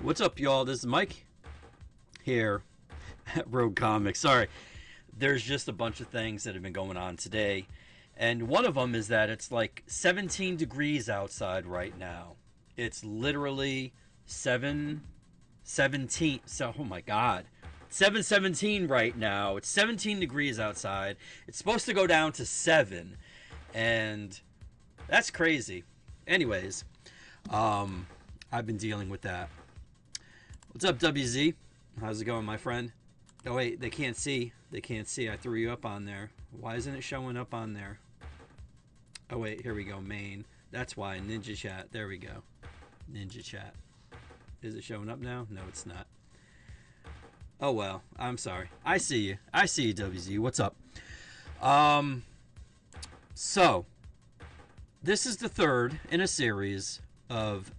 What's up, y'all? This is Mike here at Rogue Comics. Sorry, there's just a bunch of things that have been going on today, and one of them is that it's like 17 degrees outside right now. It's literally 7:17. So, oh my God, 7:17 right now. It's 17 degrees outside. It's supposed to go down to 7, and that's crazy. Anyways, I've been dealing with that. What's up, WZ? How's it going, my friend? Oh, wait, they can't see. They can't see. I threw you up on there. Why isn't it showing up on there? Oh, wait, here we go, main. That's why. Ninja Chat. There we go. Ninja Chat. Is it showing up now? No, it's not. Oh, well. I'm sorry. I see you. I see you, WZ. What's up? So, this is the third in a series of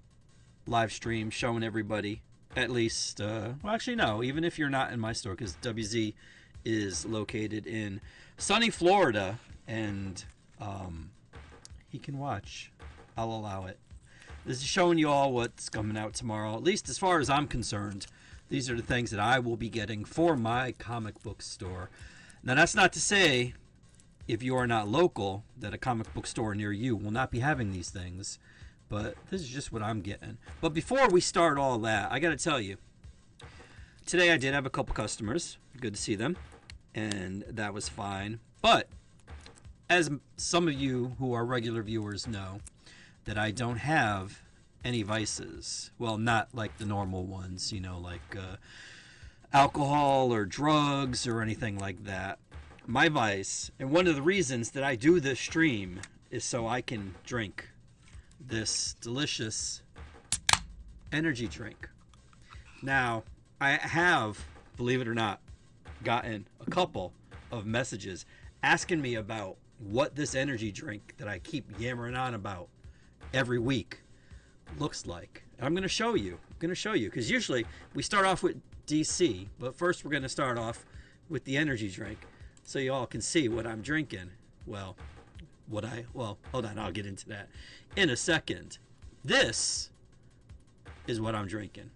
live streams showing everybody. At least, well, actually, no. Even if you're not in my store, because WZ is located in sunny Florida, and he can watch. I'll allow it. This is showing you all what's coming out tomorrow. At least as far as I'm concerned, these are the things that I will be getting for my comic book store. Now, that's not to say, if you are not local, that a comic book store near you will not be having these things. But this is just what I'm getting. But before we start all that, I got to tell you, today I did have a couple customers. Good to see them. And that was fine. But as some of you who are regular viewers know, that I don't have any vices. Well, not like the normal ones, you know, like alcohol or drugs or anything like that. My vice, and one of the reasons that I do this stream, is so I can drink this delicious energy drink. Now, I have, believe it or not, gotten a couple of messages asking me about what this energy drink that I keep yammering on about every week looks like. And I'm going to show you. Because usually we start off with DC, but first we're going to start off with the energy drink so you all can see what I'm drinking. Well, hold on, I'll get into that in a second. This is what I'm drinking.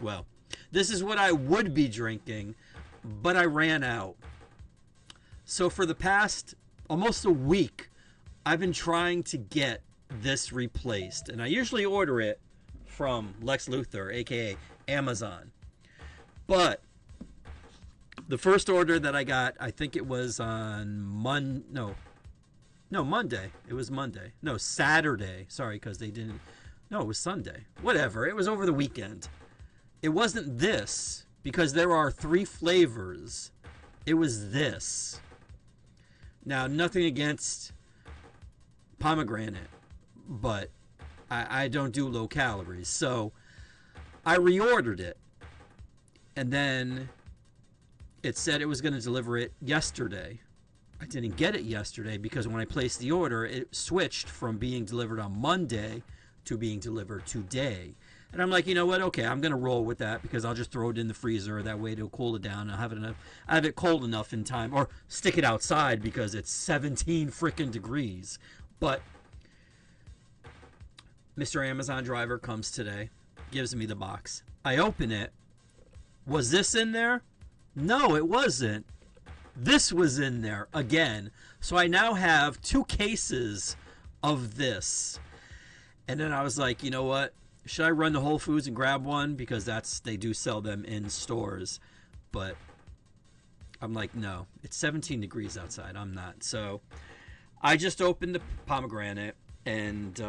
Well, this is what I would be drinking, but I ran out. So for the past almost a week, I've been trying to get this replaced, and I usually order it from Lex Luthor, aka Amazon. But the first order that I got, I think it was on Monday. It was Monday. No, Saturday. Sorry, because they didn't. No, it was Sunday. Whatever. It was over the weekend. It wasn't this, because there are 3 flavors. It was this. Now, nothing against pomegranate, but I don't do low calories. So I reordered it. And then it said it was going to deliver it yesterday. I didn't get it yesterday because when I placed the order, it switched from being delivered on Monday to being delivered today. And I'm like, you know what? Okay, I'm going to roll with that because I'll just throw it in the freezer. That way it'll cool it down. I'll have it cold enough in time. Or stick it outside because it's 17 freaking degrees. But Mr. Amazon driver comes today, gives me the box. I open it. Was this in there? No, it wasn't. This was in there again. So I now have 2 cases of this. And then I was like, you know what? Should I run to Whole Foods and grab one? Because they do sell them in stores. But I'm like, no. It's 17 degrees outside. I'm not. So I just opened the pomegranate. And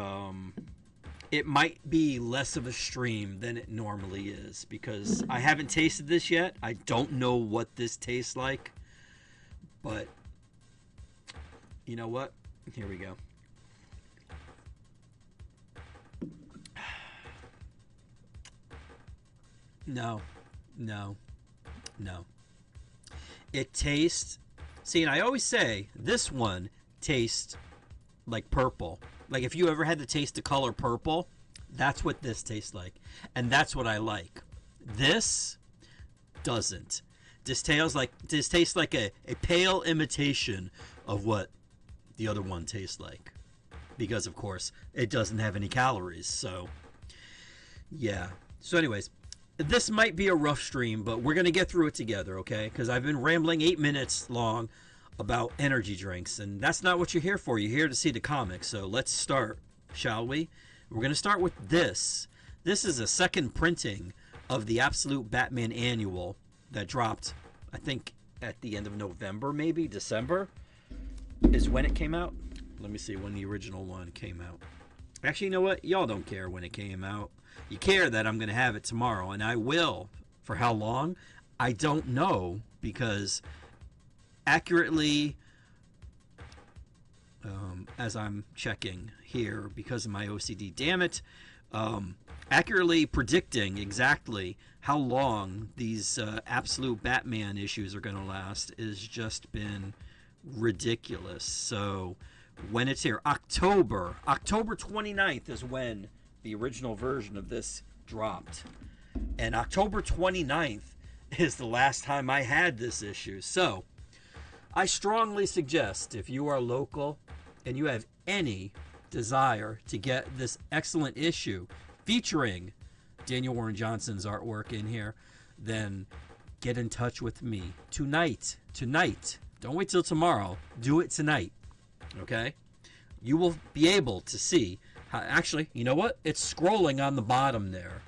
it might be less of a stream than it normally is. Because I haven't tasted this yet. I don't know what this tastes like. But, you know what? Here we go. No. It tastes... See, and I always say, this one tastes like purple. Like, if you ever had to taste the color purple, that's what this tastes like. And that's what I like. This doesn't. This tastes like a pale imitation of what the other one tastes like. Because, of course, it doesn't have any calories. So, yeah. So, anyways, this might be a rough stream, but we're going to get through it together, okay? Because I've been rambling 8 minutes long about energy drinks, and that's not what you're here for. You're here to see the comics. So let's start, shall we? We're going to start with this. This is a second printing of the Absolute Batman Annual that dropped, I think, at the end of November, maybe December is when it came out. Let me see when the original one came out. Actually, you know what? Y'all don't care when it came out. You care that I'm going to have it tomorrow, and I will. For how long? I don't know, because accurately, as I'm checking here because of my OCD, damn it, accurately predicting exactly how long these Absolute Batman issues are going to last has just been ridiculous. So when it's here, October 29th is when the original version of this dropped, and October 29th is the last time I had this issue. So I strongly suggest, if you are local and you have any desire to get this excellent issue featuring Daniel Warren Johnson's artwork in here, then get in touch with me tonight. Don't wait till tomorrow. Do it tonight. Okay? You will be able to see how, actually, you know what? It's scrolling on the bottom there.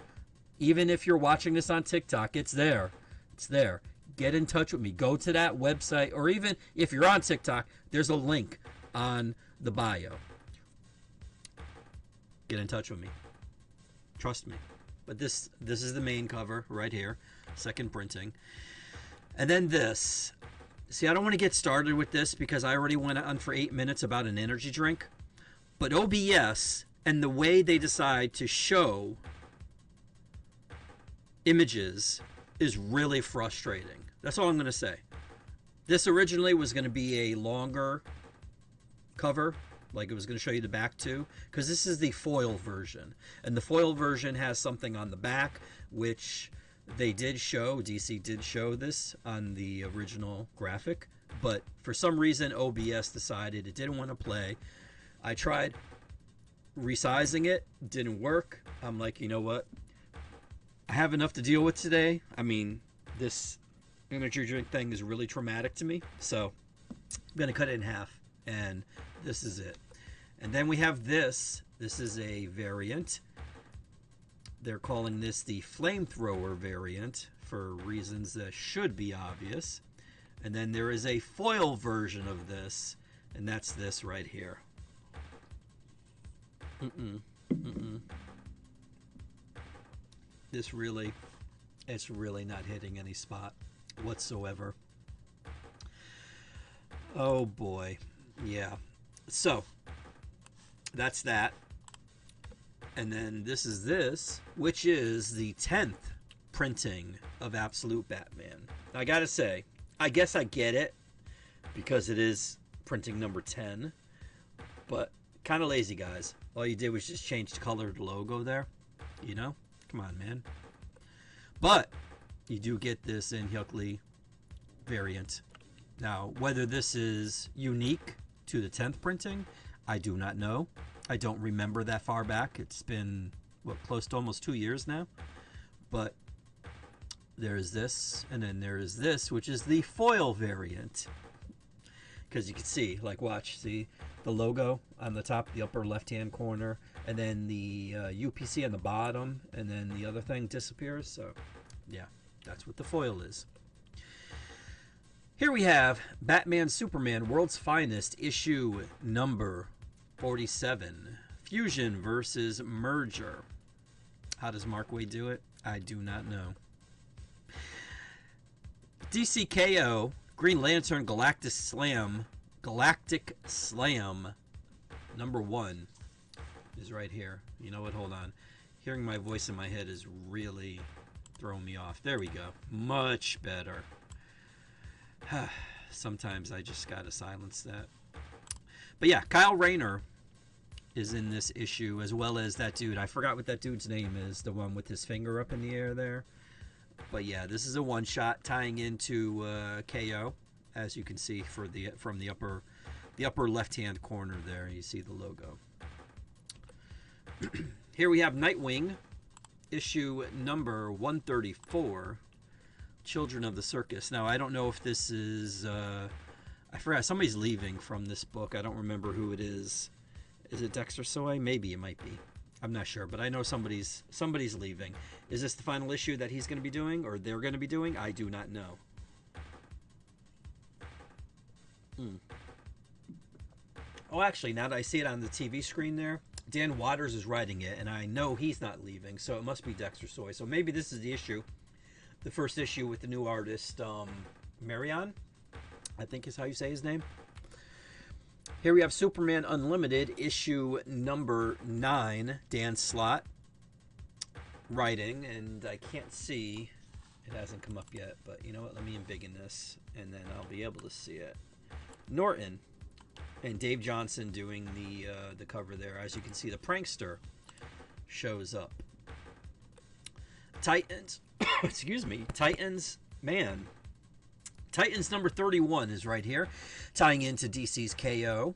Even if you're watching this on TikTok, it's there. It's there. Get in touch with me. Go to that website, or even if you're on TikTok, there's a link on the bio. Get in touch with me. Trust me. But this is the main cover right here, second printing. And then this. See, I don't want to get started with this because I already went on for 8 minutes about an energy drink. But OBS and the way they decide to show images is really frustrating. That's all I'm going to say. This originally was going to be a longer cover, like it was going to show you the back too, because this is the foil version. And the foil version has something on the back, which they did show, DC did show this on the original graphic, but for some reason OBS decided it didn't want to play. I tried resizing it, didn't work. I'm like, you know what? I have enough to deal with today. I mean, this energy drink thing is really traumatic to me, so I'm going to cut it in half, and this is it. And then we have this. This is a variant. They're calling this the flamethrower variant for reasons that should be obvious. And then there is a foil version of this, and that's this right here. This really, it's really not hitting any spot whatsoever. Oh boy. Yeah. So, that's that. And then this is this, which is the 10th printing of Absolute Batman. I gotta say, I guess I get it, because it is printing number 10, but kind of lazy, guys. All you did was just change the color of the logo there, you know? Come on, man. But you do get this in Hyukley variant. Now, whether this is unique to the 10th printing, I do not know. I don't remember that far back. It's been, what, close to almost 2 years now. But there is this, and then there is this, which is the foil variant. Because you can see, like, watch, see the logo on the top, the upper left-hand corner, and then the UPC on the bottom, and then the other thing disappears. So, yeah, that's what the foil is. Here we have Batman Superman World's Finest, issue number 47. Fusion versus Merger. How does Mark Waid do it? I do not know. DCKO Green Lantern Galactic Slam number 1 is right here. You know what? Hold on. Hearing my voice in my head is really throwing me off. There we go. Much better. Sometimes I just gotta silence that. But yeah, Kyle Rayner is in this issue, as well as that dude. I forgot what that dude's name is, the one with his finger up in the air there. But yeah, this is a one-shot tying into KO, as you can see from the upper left-hand corner there. You see the logo. Here we have Nightwing issue number 134, Children of the Circus. Now, I don't know if this is... I forgot. Somebody's leaving from this book. I don't remember who it is. Is it Dexter Soy? Maybe it might be. I'm not sure, but I know somebody's leaving. Is this the final issue that he's going to be doing, or they're going to be doing? I do not know. Oh, actually, now that I see it on the TV screen there, Dan Waters is writing it, and I know he's not leaving, so it must be Dexter Soy. So maybe this is the issue, the first issue with the new artist, Marion, I think is how you say his name. Here we have Superman Unlimited, issue number 9, Dan Slott writing, and I can't see, it hasn't come up yet, but you know what, let me embiggen this, and then I'll be able to see it. Norton and Dave Johnson doing the cover there. As you can see, the prankster shows up. Titans, excuse me, Titans, man. Titans number 31 is right here, tying into DC's KO.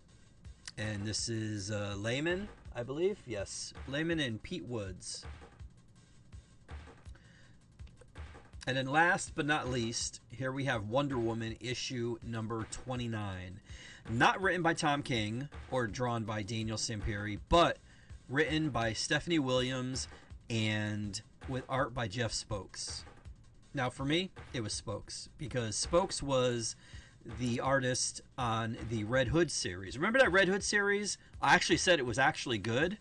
And this is Layman, I believe. Yes, Layman and Pete Woods. And then last but not least, here we have Wonder Woman issue number 29. Not written by Tom King or drawn by Daniel Samperi, but written by Stephanie Williams and with art by Jeff Spokes. Now for me, it was Spokes, because Spokes was the artist on the Red Hood series. Remember that Red Hood series? I actually said it was actually good,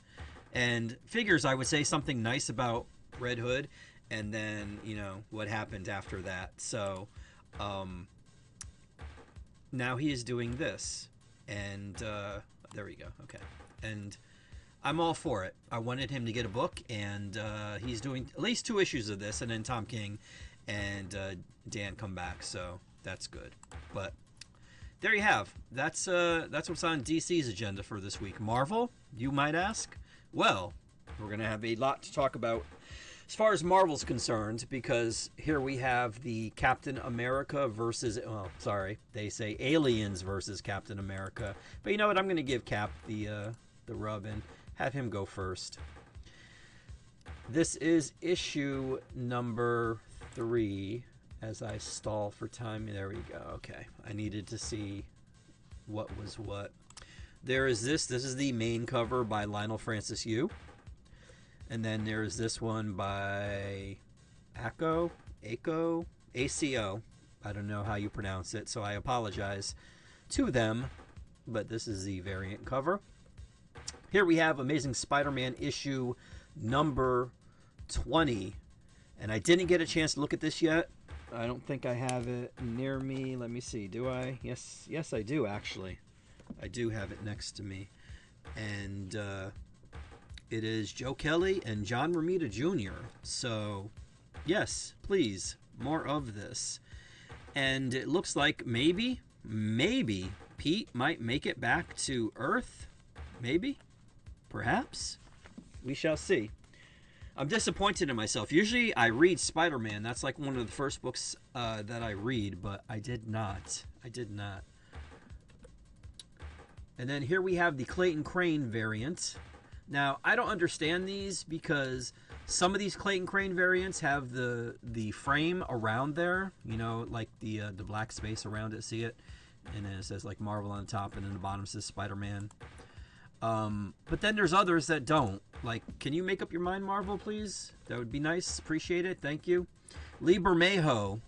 and figures I would say something nice about Red Hood, and then, you know, what happened after that. So, now he is doing this, and there we go. Okay, and I'm all for it. I wanted him to get a book, and he's doing at least 2 issues of this, and then Tom King and Dan come back, so that's good. But there you have. That's what's on DC's agenda for this week. Marvel, you might ask? Well, we're gonna have a lot to talk about as far as Marvel's concerned, because here we have the Captain America versus, well, sorry, they say Aliens versus Captain America. But you know what? I'm going to give Cap the rub and have him go first. This is issue number 3. As I stall for time, there we go. Okay, I needed to see what was what. There is this. This is the main cover by Lionel Francis Yu. And then there's this one by ACO. I don't know how you pronounce it, so I apologize to them. But this is the variant cover. Here we have Amazing Spider-Man issue number 20. And I didn't get a chance to look at this yet. I don't think I have it near me. Let me see. Do I? Yes, I do, actually. I do have it next to me. And it is Joe Kelly and John Romita Jr. So, yes, please, more of this. And it looks like maybe Pete might make it back to Earth. Maybe. Perhaps. We shall see. I'm disappointed in myself. Usually I read Spider-Man. That's like one of the first books that I read, but I did not. And then here we have the Clayton Crane variant. Now, I don't understand these because some of these Clayton Crane variants have the frame around there, you know, like the black space around it. See it? And then it says like Marvel on top, and then the bottom says Spider-Man. But then there's others that don't. Like, can you make up your mind, Marvel, please? That would be nice. Appreciate it. Thank you. Lee Bermejo,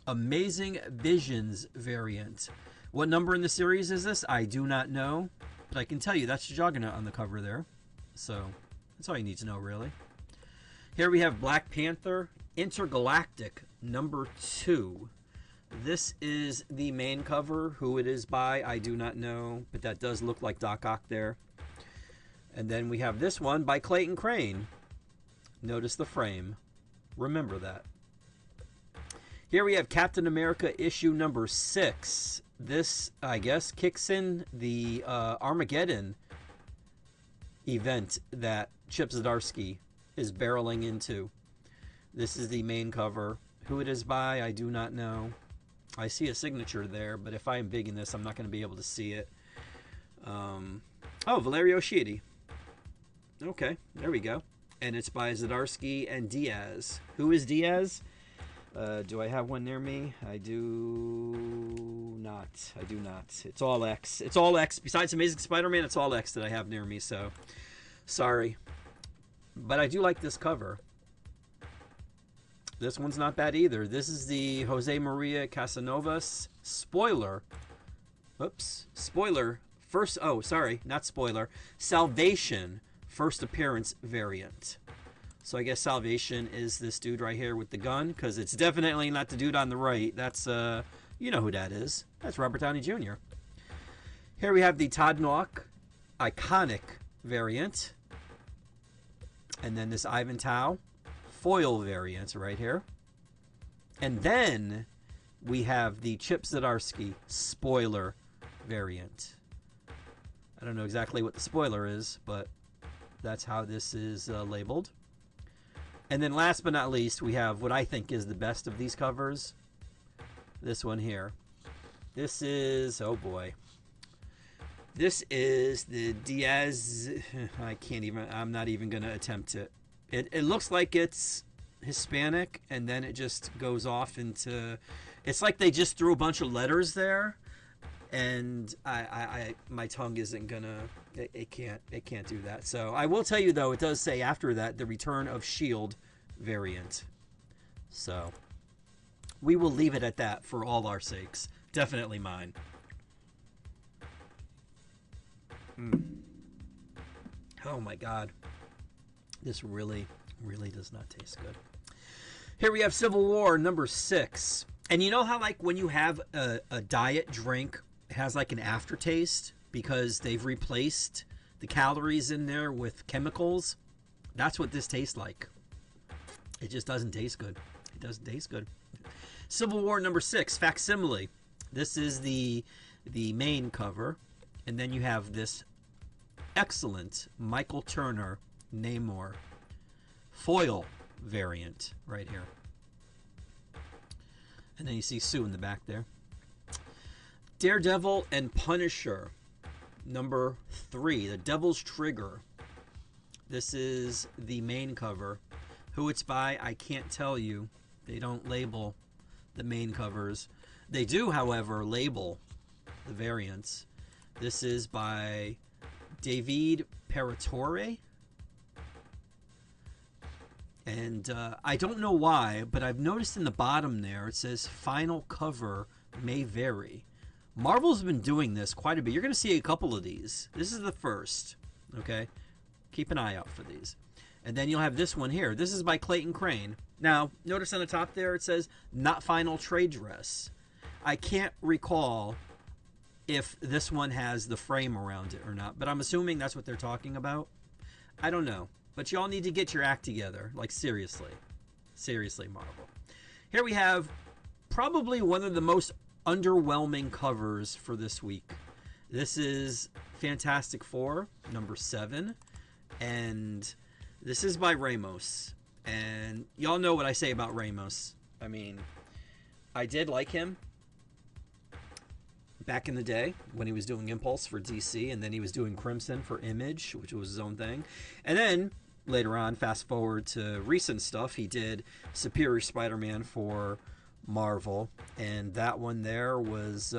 Amazing Visions variant. What number in the series is this? I do not know, but I can tell you that's Juggernaut on the cover there. So that's all you need to know, really. Here we have Black Panther Intergalactic number 2. This is the main cover. Who it is by, I do not know, but that does look like Doc Ock there. And then we have this one by Clayton Crane. Notice the frame. Remember that. Here we have Captain America issue number 6. This, I guess, kicks in the Armageddon event that Chip Zdarsky is barreling into. This is the main cover. Who it is by, I do not know. I see a signature there, but if I'm big in this, I'm not going to be able to see it. Oh, Valerio Schiti. Okay, there we go. and it's by Zdarsky and Diaz. Who is Diaz? Do I have one near me? I do not. I do not. It's all X. It's all X. Besides Amazing Spider-Man, it's all X that I have near me, so sorry. But I do like this cover. This one's not bad either. This is the Jose Maria Casanovas spoiler. Oops. Spoiler. First, oh, sorry, not spoiler. Salvation first appearance variant. So I guess Salvation is this dude right here with the gun, because it's definitely not the dude on the right. That's, you know who that is. That's Robert Downey Jr. Here we have the Todd Nauck iconic variant. And then this Ivan Tao foil variant right here. And then we have the Chip Zdarsky spoiler variant. I don't know exactly what the spoiler is, but that's how this is labeled. And then last but not least, we have what I think is the best of these covers. This one here. This is, oh boy. This is the Diaz. I'm not even going to attempt it. It looks like it's Hispanic, and then it just goes off into, it's like they just threw a bunch of letters there, and my tongue isn't gonna, it can't do that. So I will tell you though, it does say after that the Return of Shield variant. So we will leave it at that for all our sakes. Definitely mine. Oh my God, this really does not taste good. Here we have Civil War number 6. And you know how, like, when you have a diet drink, it has like an aftertaste because they've replaced the calories in there with chemicals? That's what this tastes like. It just doesn't taste good. It doesn't taste good. Civil War number 6, facsimile. This is the main cover. And then you have this excellent Michael Turner Namor foil variant right here. And then you see Sue in the back there. Daredevil and Punisher number 3, The Devil's Trigger. This is the main cover. Who it's by, I can't tell you. They don't label the main covers. They do, however, label the variants. This is by David Peratore. And I don't know why, but I've noticed in the bottom there it says final cover may vary. Marvel's been doing this quite a bit. You're going to see a couple of these. This is the first. Okay? Keep an eye out for these. And then you'll have this one here. This is by Clayton Crane. Now, notice on the top there it says not final trade dress. I can't recall if this one has the frame around it or not, but I'm assuming that's what they're talking about. I don't know. But y'all need to get your act together. Like, seriously. Seriously, Marvel. Here we have probably one of the most underwhelming covers for this week. This is Fantastic Four, number 7. And this is by Ramos. And y'all know what I say about Ramos. I mean, I did like him back in the day when he was doing Impulse for DC, and then he was doing Crimson for Image, which was his own thing. And then later on, fast forward to recent stuff, he did Superior Spider-Man for Marvel, and that one there was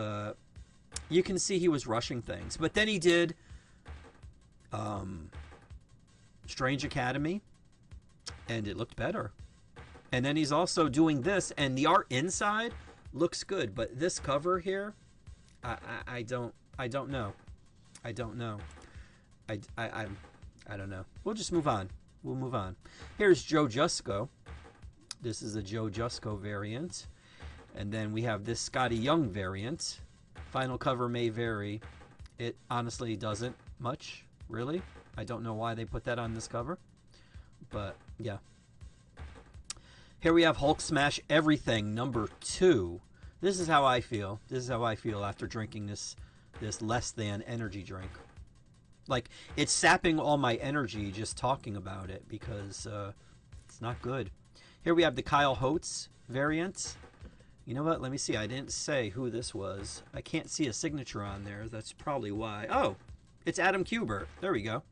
you can see he was rushing things. But then he did Strange Academy, and it looked better. And then he's also doing this, and the art inside looks good, but this cover here, I don't know. I don't know. I don't know. We'll just move on. We'll move on. Here's Joe Jusko. This is a Joe Jusko variant. And then we have this Scotty Young variant. Final cover may vary. It honestly doesn't much, really. I don't know why they put that on this cover. But, yeah. Here we have Hulk Smash Everything, number 2. This is how I feel. This is how I feel after drinking this less than energy drink. Like, it's sapping all my energy just talking about it because it's not good. Here we have the Kyle Holtz variant. You know what? Let me see. I didn't say who this was. I can't see a signature on there. That's probably why. Oh, it's Adam Kubert. There we go.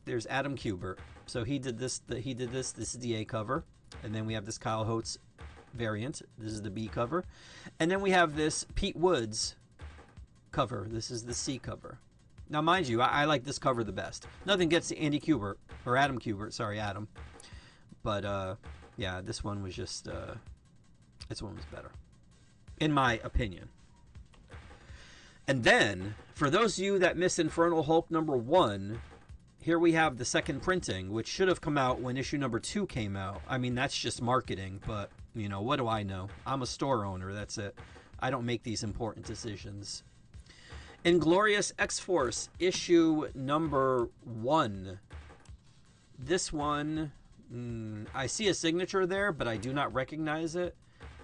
There's Adam Kubert. So he did this. He did this. This is the A cover, and then we have this Kyle Holtz variant. This is the B cover, and then we have this Pete Woods cover. This is the C cover. Now, mind you, I like this cover the best. Nothing gets to Andy Kubert or Adam Kubert. Sorry, Adam. But yeah, this one was just this one was better, in my opinion. And then, for those of you that missed Infernal Hulk #1, here we have the second printing, which should have come out when issue #2 came out. I mean, that's just marketing, but, you know, what do I know? I'm a store owner, that's it. I don't make these important decisions. Inglorious X-Force, issue #1. This one, I see a signature there, but I do not recognize it.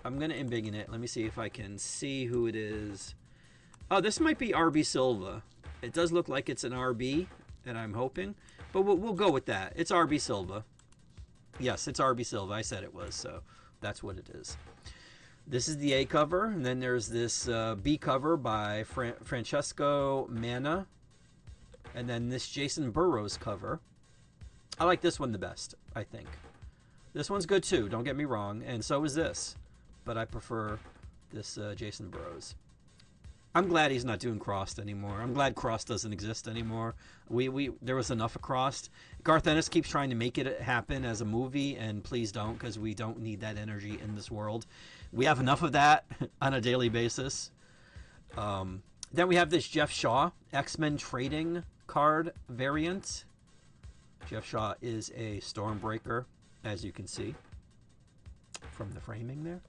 I'm going to embiggen it. Let me see if I can see who it is. Oh, this might be RB Silva. It does look like it's an RB, and I'm hoping. But we'll go with that. It's RB Silva. Yes, it's RB Silva. I said it was, so that's what it is. This is the A cover, and then there's this B cover by Francesco Manna, and then this Jason Burrows cover. I like this one the best, I think. This one's good too, don't get me wrong, and so is this. But I prefer this Jason Burrows. I'm glad he's not doing Crossed anymore. I'm glad Crossed doesn't exist anymore. There was enough of Crossed. Garth Ennis keeps trying to make it happen as a movie, and please don't, because we don't need that energy in this world. We have enough of that on a daily basis. Then we have this Jeff Shaw X-Men trading card variant. Jeff Shaw is a Stormbreaker, as you can see from the framing there.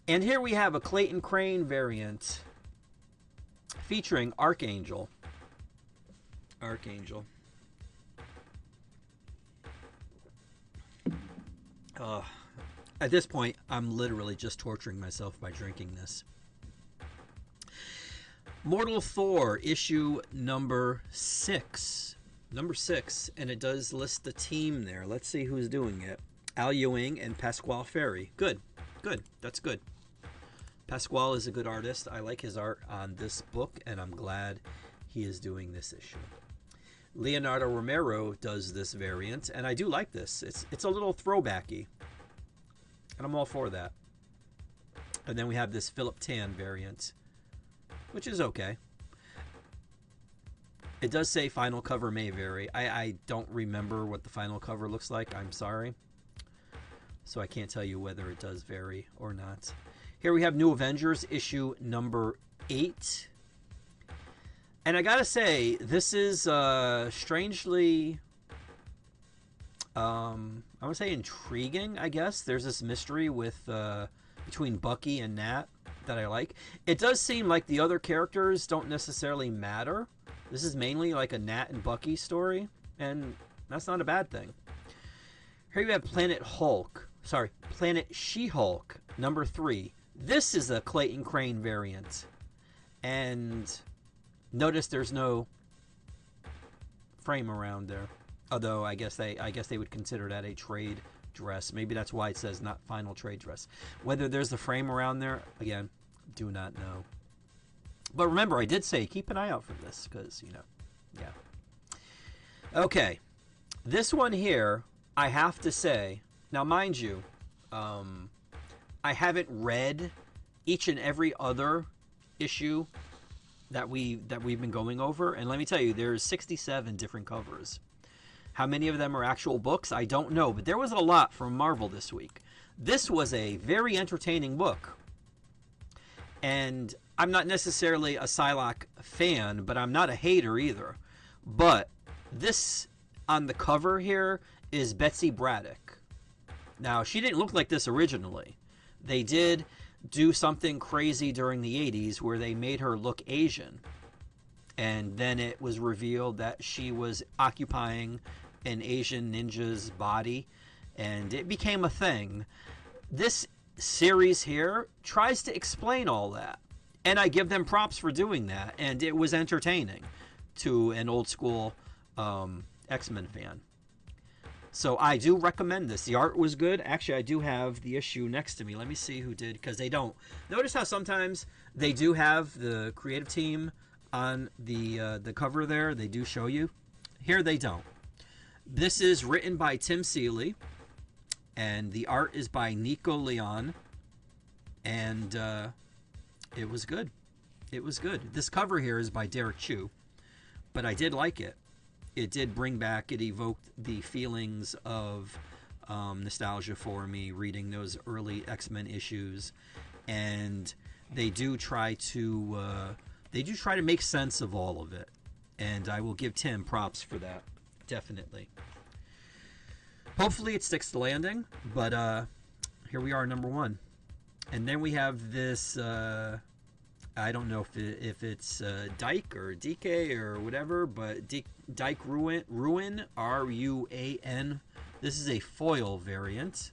And here we have a Clayton Crane variant featuring Archangel. Archangel. At this point, I'm literally just torturing myself by drinking this. Mortal Thor, issue #6. #6, and it does list the team there. Let's see who's doing it. Al Ewing and Pasquale Ferry. Good. Good. That's good. Pasquale is a good artist. I like his art on this book, and I'm glad he is doing this issue. Leonardo Romero does this variant, and I do like this. It's a little throwbacky, and I'm all for that. And then we have this Philip Tan variant, which is okay. It does say final cover may vary. I don't remember what the final cover looks like. I'm sorry. So I can't tell you whether it does vary or not. Here we have New Avengers, issue #8. And I gotta say, this is strangely, I would say intriguing, I guess. There's this mystery with between Bucky and Nat that I like. It does seem like the other characters don't necessarily matter. This is mainly like a Nat and Bucky story, and that's not a bad thing. Here you have Planet She-Hulk, #3. This is a Clayton Crane variant. And notice there's no frame around there. Although I guess they would consider that a trade dress. Maybe that's why it says not final trade dress. Whether there's the frame around there, again, do not know. But remember, I did say keep an eye out for this, because, you know, yeah. Okay. This one here, I have to say, now mind you, I haven't read each and every other issue that we've been going over, and let me tell you, there's 67 different covers. How many of them are actual books, I don't know, but there was a lot from Marvel this week. This was a very entertaining book, and I'm not necessarily a Psylocke fan, but I'm not a hater either. But this on the cover here is Betsy Braddock. Now, she didn't look like this originally. They did do something crazy during the 80s where they made her look Asian. And then it was revealed that she was occupying an Asian ninja's body, and it became a thing. This series here tries to explain all that, and I give them props for doing that, and it was entertaining to an old school X-Men fan. So I do recommend this. The art was good. Actually, I do have the issue next to me. Let me see who did, because they don't. Notice how sometimes they do have the creative team on the cover there. They do show you. Here they don't. This is written by Tim Seeley, and the art is by Nico Leon, and it was good. It was good. This cover here is by Derek Chu, but I did like it. It did bring back, it evoked the feelings of nostalgia for me reading those early X-Men issues, and they do try to make sense of all of it, and I will give Tim props for that, definitely. Hopefully it sticks to landing, but here we are, number 1. And then we have this, I don't know if it's Dyke or DK or whatever, but Dyke Ruin, Ruan. This is a foil variant.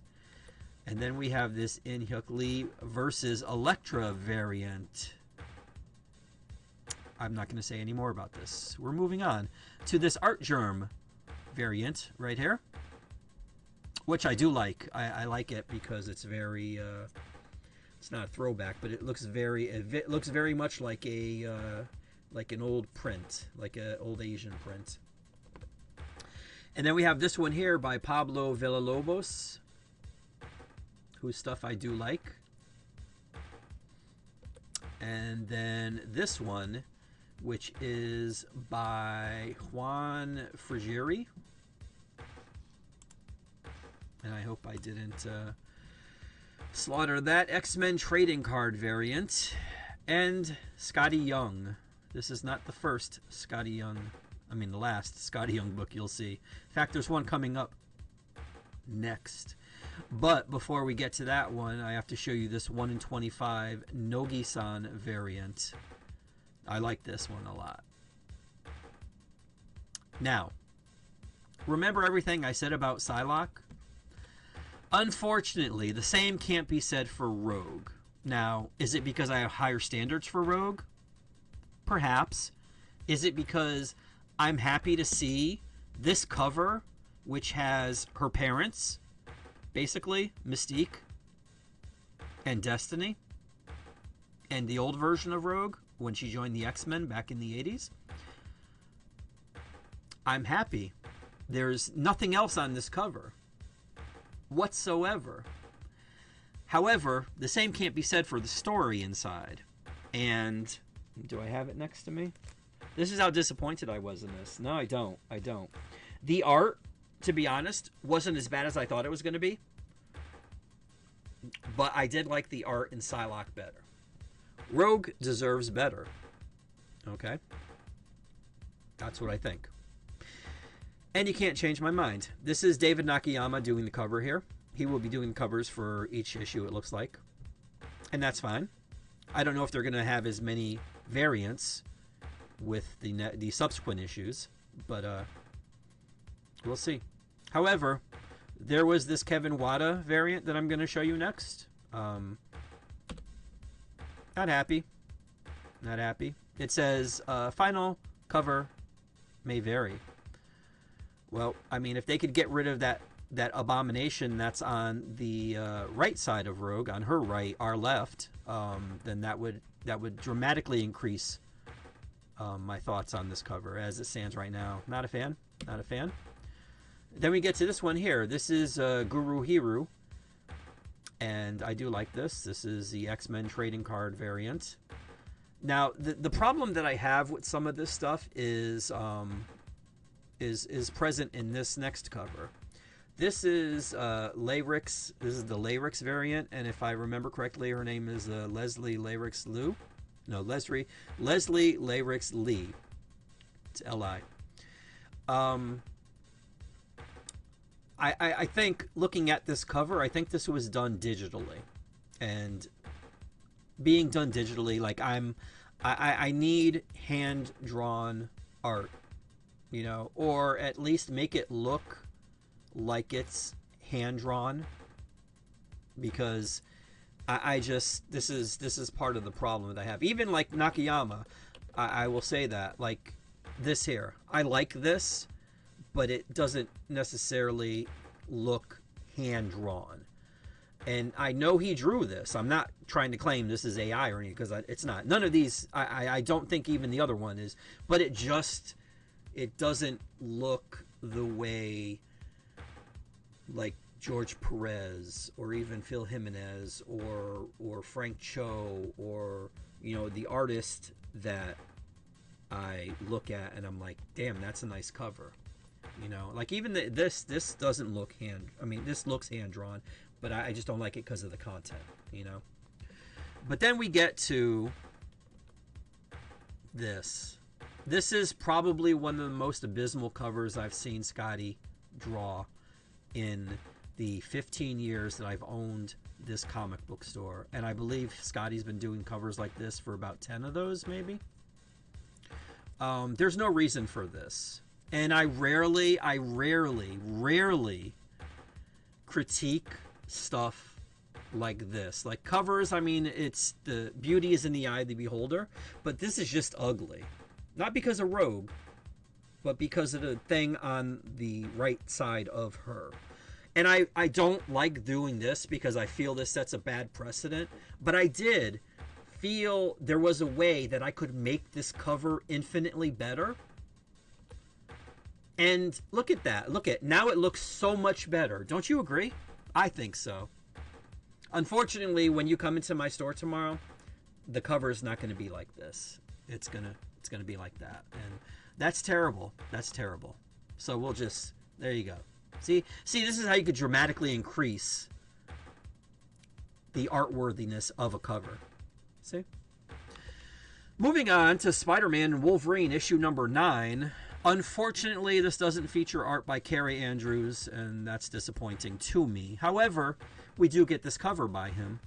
And then we have this In-Hyuk Lee versus Elektra variant. I'm not going to say any more about this. We're moving on to this Art Germ variant right here, which I do like. I like it because it's very... it's not a throwback, but it looks very much like an old print, like an old Asian print. And then we have this one here by Pablo Villalobos, whose stuff I do like. And then this one, which is by Juan Frigeri. And I hope I didn't slaughter that. X-Men trading card variant. And Scotty Young. This is not the first Scotty Young, the last Scotty Young book you'll see. In fact, there's one coming up next. But before we get to that one, I have to show you this 1 in 25 Nogi-san variant. I like this one a lot. Now, remember everything I said about Psylocke? Unfortunately, the same can't be said for Rogue. Now, is it because I have higher standards for Rogue? Perhaps. Is it because I'm happy to see this cover, which has her parents, basically, Mystique and Destiny, and the old version of Rogue when she joined the X-Men back in the 80s? I'm happy. There's nothing else on this cover whatsoever. However, the same can't be said for the story inside. And do I have it next to me? This is how disappointed I was in this. No, I don't. The art, to be honest, wasn't as bad as I thought it was going to be. But I did like the art in Psylocke better. Rogue deserves better. Okay? That's what I think. And you can't change my mind. This is David Nakayama doing the cover here. He will be doing the covers for each issue, it looks like. And that's fine. I don't know if they're going to have as many variants with the subsequent issues, but we'll see. However, there was this Kevin Wada variant that I'm going to show you next. Not happy. Not happy. It says, final cover may vary. Well, if they could get rid of that abomination that's on the right side of Rogue, on her right, our left, then that would dramatically increase my thoughts on this cover as it stands right now. Not a fan. Not a fan. Then we get to this one here. This is Guru Hiru, and I do like this. This is the X-Men trading card variant. Now, the problem that I have with some of this stuff is present in this next cover. This is Layrix. This is the Layrix variant, and if I remember correctly, her name is Leslie Layrix Liu. No, Leslie Layrix Lee. It's L-I. I think, looking at this cover, I think this was done digitally, and being done digitally, like I need hand drawn art, or at least make it look like it's hand drawn, because I just this is part of the problem that I have. Even like Nakayama, I will say that, like this here, I like this, but it doesn't necessarily look hand drawn. And I know he drew this. I'm not trying to claim this is AI or anything, because it's not. None of these, I don't think even the other one is. But it doesn't look the way, like, George Perez or even Phil Jimenez or Frank Cho or, you know, the artist that I look at and I'm like, damn, that's a nice cover. You know, like even this doesn't look this looks hand drawn, but I just don't like it because of the content, you know. But then we get to this. This is probably one of the most abysmal covers I've seen Scotty draw in the 15 years that I've owned this comic book store. And I believe Scotty's been doing covers like this for about 10 of those, maybe. There's no reason for this. And I rarely critique stuff like this. Like covers, I mean, it's the beauty is in the eye of the beholder, but this is just ugly. Not because of Rogue, but because of the thing on the right side of her. And I don't like doing this because I feel this sets a bad precedent, but I did feel there was a way that I could make this cover infinitely better. And look at that. Now it looks so much better. Don't you agree? I think so. Unfortunately, when you come into my store tomorrow, the cover is not going to be like this. It's going to be like that. And that's terrible. That's terrible. So we'll just, there you go. See, this is how you could dramatically increase the artworthiness of a cover. See? Moving on to Spider-Man and Wolverine issue number 9. Unfortunately, this doesn't feature art by Carrie Andrews, and that's disappointing to me. However, we do get this cover by him.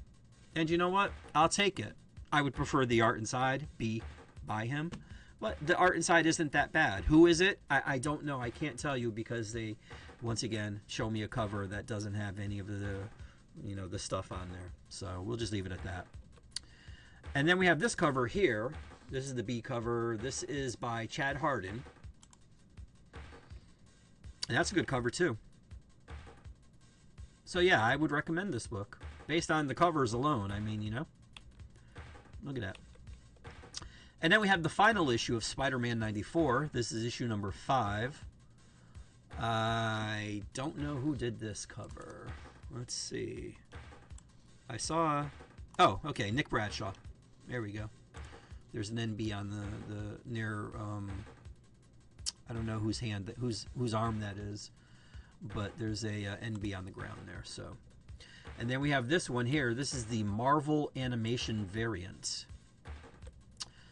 And you know what? I'll take it. I would prefer the art inside be by him. But the art inside isn't that bad. Who is it? I don't know. I can't tell you because they, once again, show me a cover that doesn't have any of the, you know, the stuff on there. So we'll just leave it at that. And then we have this cover here. This is the B cover. This is by Chad Hardin. And that's a good cover too. So yeah, I would recommend this book. Based on the covers alone, I mean, you know. Look at that. And then we have the final issue of Spider-Man 94. This is issue number 5. I don't know who did this cover. Let's see. I saw... Oh, okay, Nick Bradshaw. There we go. There's an NB on the near... I don't know whose hand, whose arm that is, but there's a NB on the ground there. So, and then we have this one here. This is the Marvel Animation variant.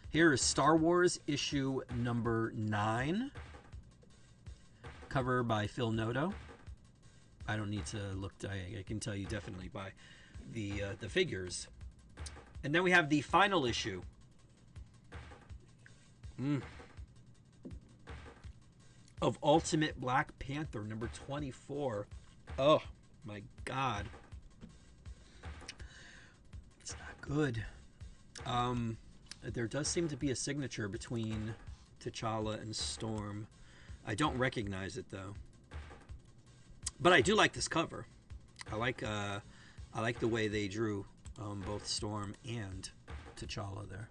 Here is Star Wars issue number 9, cover by Phil Noto. I don't need to look. I can tell you definitely by the figures. And then we have the final issue. Of Ultimate Black Panther, number 24. Oh, my God. It's not good. There does seem to be a signature between T'Challa and Storm. I don't recognize it, though. But I do like this cover. I like the way they drew both Storm and T'Challa there.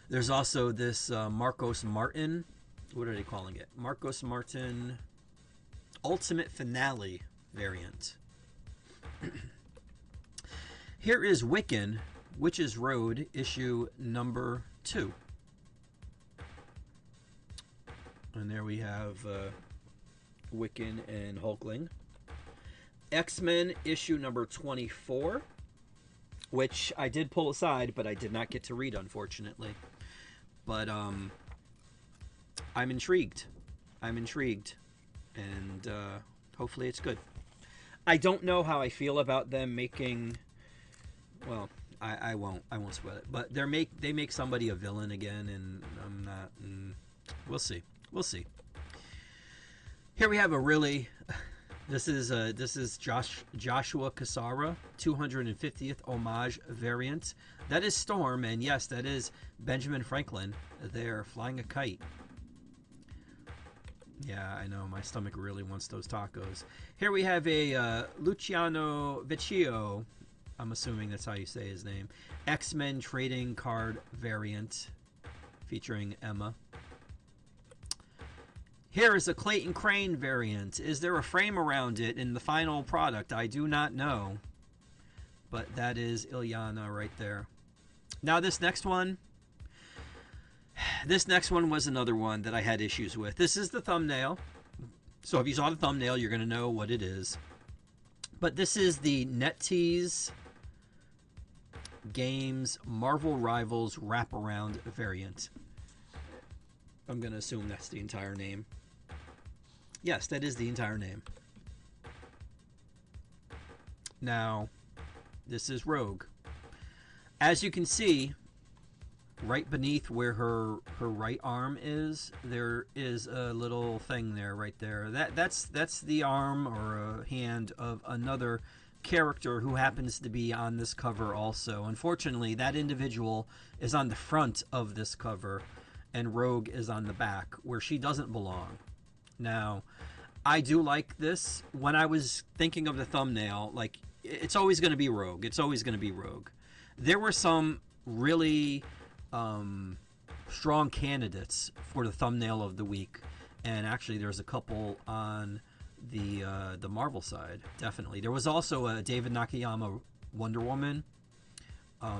There's also this Marcos Martin... What are they calling it? Marcos Martin Ultimate Finale variant. Here is Wiccan, Witch's Road, issue number 2. And there we have Wiccan and Hulkling. X-Men, issue number 24, which I did pull aside, but I did not get to read, unfortunately. But, I'm intrigued. And hopefully it's good. I don't know how I feel about them making... Well, I won't sweat it. But they make somebody a villain again, and I'm not... we'll see. Here we have a really... This is Joshua Cassara, 250th homage variant. That is Storm, and yes, that is Benjamin Franklin there flying a kite. Yeah, I know. My stomach really wants those tacos. Here we have a Luciano Vecchio. I'm assuming that's how you say his name. X-Men trading card variant featuring Emma. Here is a Clayton Crane variant. Is there a frame around it in the final product? I do not know. But that is Ilyana right there. Now this next one was another one that I had issues with. This is the thumbnail. So if you saw the thumbnail, you're going to know what it is. But this is the NetEase Games Marvel Rivals Wraparound variant. I'm going to assume that's the entire name. Yes, that is the entire name. Now, this is Rogue. As you can see, right beneath where her right arm is, there is a little thing there, right there. That's the arm or a hand of another character who happens to be on this cover also. Unfortunately, that individual is on the front of this cover, and Rogue is on the back, where she doesn't belong. Now, I do like this. When I was thinking of the thumbnail, like, it's always going to be Rogue. It's always going to be Rogue. There were some really strong candidates for the thumbnail of the week, and actually there's a couple on the Marvel side. Definitely, there was also a David Nakayama Wonder Woman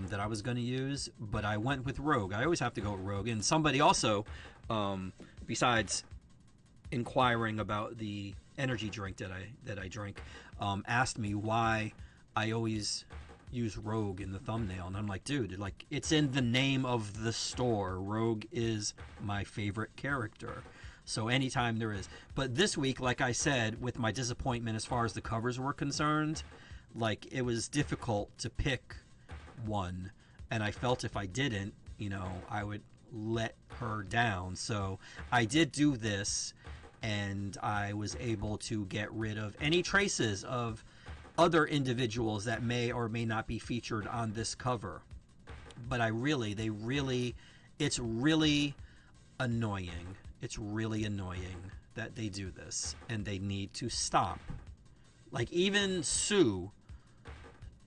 that I was going to use, but I went with Rogue. I always have to go with Rogue. And somebody also, besides inquiring about the energy drink that I drink, asked me why I always use Rogue in the thumbnail, and I'm like, dude, like, it's in the name of the store. Rogue is my favorite character, so anytime there is. But this week, like I said, with my disappointment as far as the covers were concerned, like, it was difficult to pick one, and I felt if I didn't, you know, I would let her down. So I did do this, and I was able to get rid of any traces of other individuals that may or may not be featured on this cover. But it's really annoying. It's really annoying that they do this, and they need to stop. Like, even Sue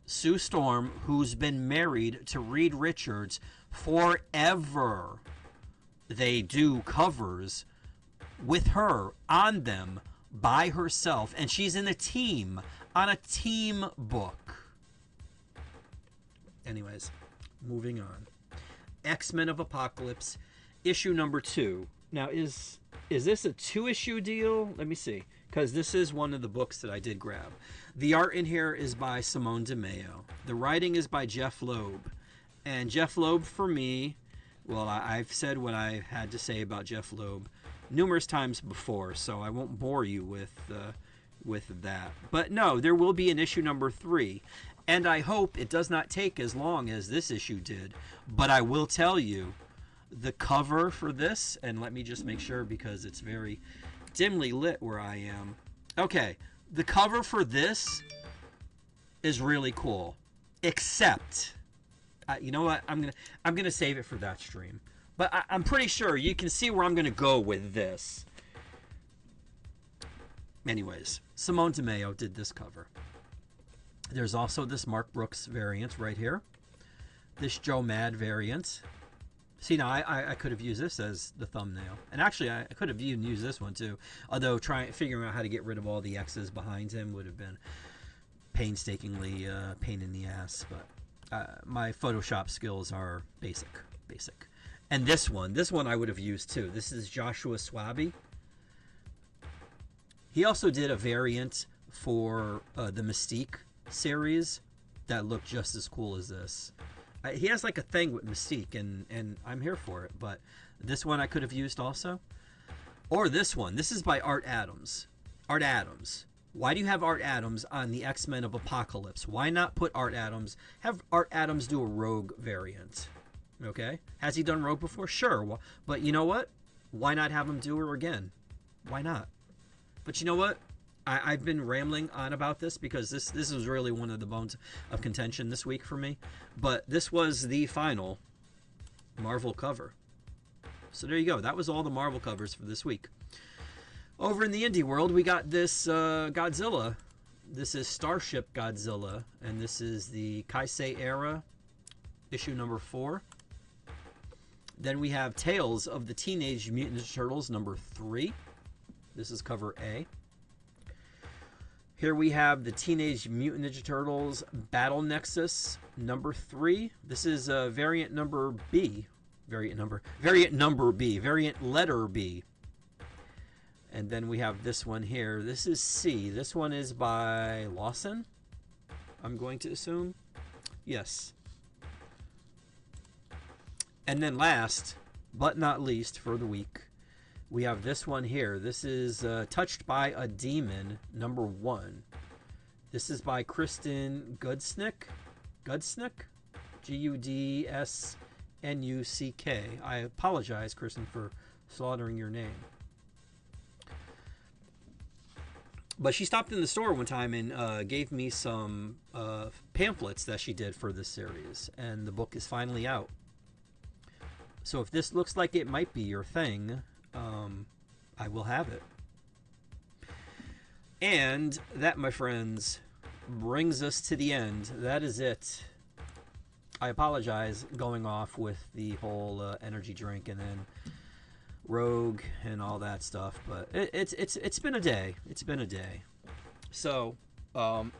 Storm, who's been married to Reed Richards forever, they do covers with her on them by herself, and she's in a team, on a team book. Anyways, moving on. X-Men of Apocalypse, issue number 2. Now, is this a 2-issue deal? Let me see, because this is one of the books that I did grab. The art in here is by Simone DeMeo. The writing is by Jeff Loeb. And Jeff Loeb, for me, well, I've said what I had to say about Jeff Loeb numerous times before, so I won't bore you with that. But no, there will be an issue number 3, and I hope it does not take as long as this issue did. But I will tell you, the cover for this, and let me just make sure because it's very dimly lit where I am. Okay, the cover for this is really cool, except you know what, I'm gonna save it for that stream. But I'm pretty sure you can see where I'm going to go with this. Anyways, Simone DeMeo did this cover. There's also this Mark Brooks variant right here. This Joe Mad variant. See, now I could have used this as the thumbnail. And actually, I could have even used this one too. Although figuring out how to get rid of all the X's behind him would have been painstakingly pain in the ass. But my Photoshop skills are basic. And this one I would have used too. This is Joshua Swaby. He also did a variant for the Mystique series that looked just as cool as this. He has like a thing with Mystique, and I'm here for it. But this one I could have used also. Or this one. This is by Art Adams. Art Adams. Why do you have Art Adams on the X-Men of Apocalypse? Why not put Art Adams, have Art Adams do a Rogue variant? Okay, has he done Rogue before? Sure, but you know what? Why not have him do her again? Why not? But you know what? I've been rambling on about this because this was really one of the bones of contention this week for me. But this was the final Marvel cover. So there you go. That was all the Marvel covers for this week. Over in the indie world, we got this Godzilla. This is Starship Godzilla, and this is the Kaisei era, issue number 4. Then we have Tales of the Teenage Mutant Ninja Turtles number 3. This is cover A. Here we have the Teenage Mutant Ninja Turtles Battle Nexus number 3. This is variant number B. Variant letter B. And then we have this one here. This is C. This one is by Lawson, I'm going to assume. Yes. And then last, but not least for the week, we have this one here. This is Touched by a Demon, number 1. This is by Kristen Gudsnick. Gudsnuck? I apologize, Kristen, for slaughtering your name. But she stopped in the store one time and gave me some pamphlets that she did for this series. And the book is finally out. So if this looks like it might be your thing, I will have it. And that, my friends, brings us to the end. That is it. I apologize going off with the whole energy drink and then Rogue and all that stuff, but it's been a day. It's been a day. So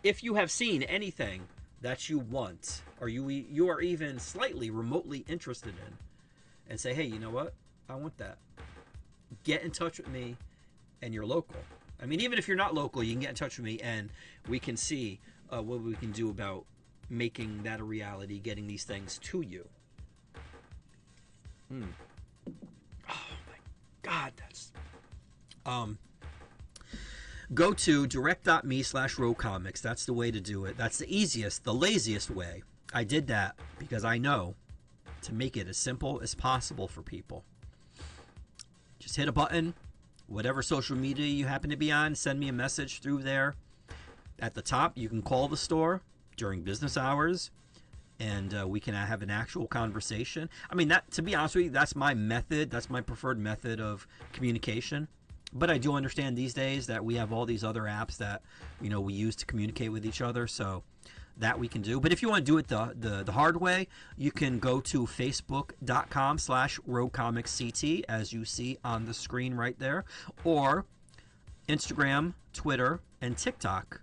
if you have seen anything that you want, or you are even slightly remotely interested in, and say, hey, you know what, I want that, get in touch with me. And you're local. I mean, even if you're not local, you can get in touch with me and we can see what we can do about making that a reality, getting these things to you. Oh my God, that's go to direct.me/roguecomics. That's the way to do it. That's the easiest, the laziest way. I did that because I know to make it as simple as possible for people. Just hit a button, whatever social media you happen to be on, send me a message through there. At the top, you can call the store during business hours, and we can have an actual conversation. I mean, that, to be honest with you, that's my method. That's my preferred method of communication. But I do understand these days that we have all these other apps that, you know, we use to communicate with each other. So that we can do. But if you want to do it the hard way, you can go to facebook.com/roguecomicsct, as you see on the screen right there, or Instagram, Twitter, and TikTok.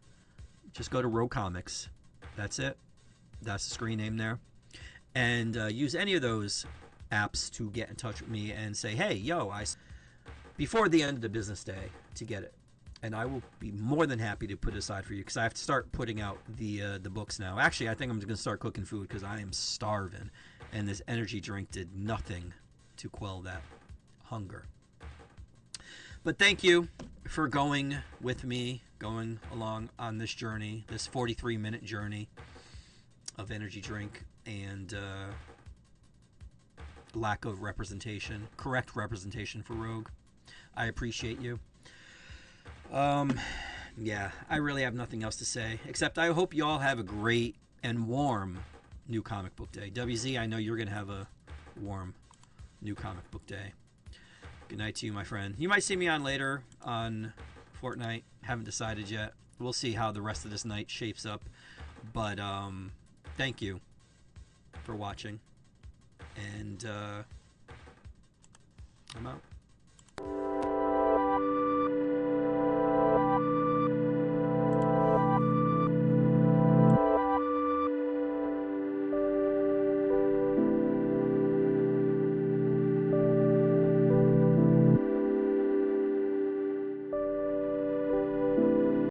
Just go to Rogue Comics. That's it. That's the screen name there. And use any of those apps to get in touch with me and say, hey, yo, before the end of the business day to get it. And I will be more than happy to put it aside for you, because I have to start putting out the books now. Actually, I think I'm going to start cooking food because I am starving. And this energy drink did nothing to quell that hunger. But thank you for going with me, going along on this journey, this 43-minute journey of energy drink and lack of representation, correct representation for Rogue. I appreciate you. Yeah, I really have nothing else to say, except I hope you all have a great and warm new comic book day. WZ, I know you're going to have a warm new comic book day. Good night to you, my friend. You might see me on later on Fortnite. Haven't decided yet. We'll see how the rest of this night shapes up. But thank you for watching. And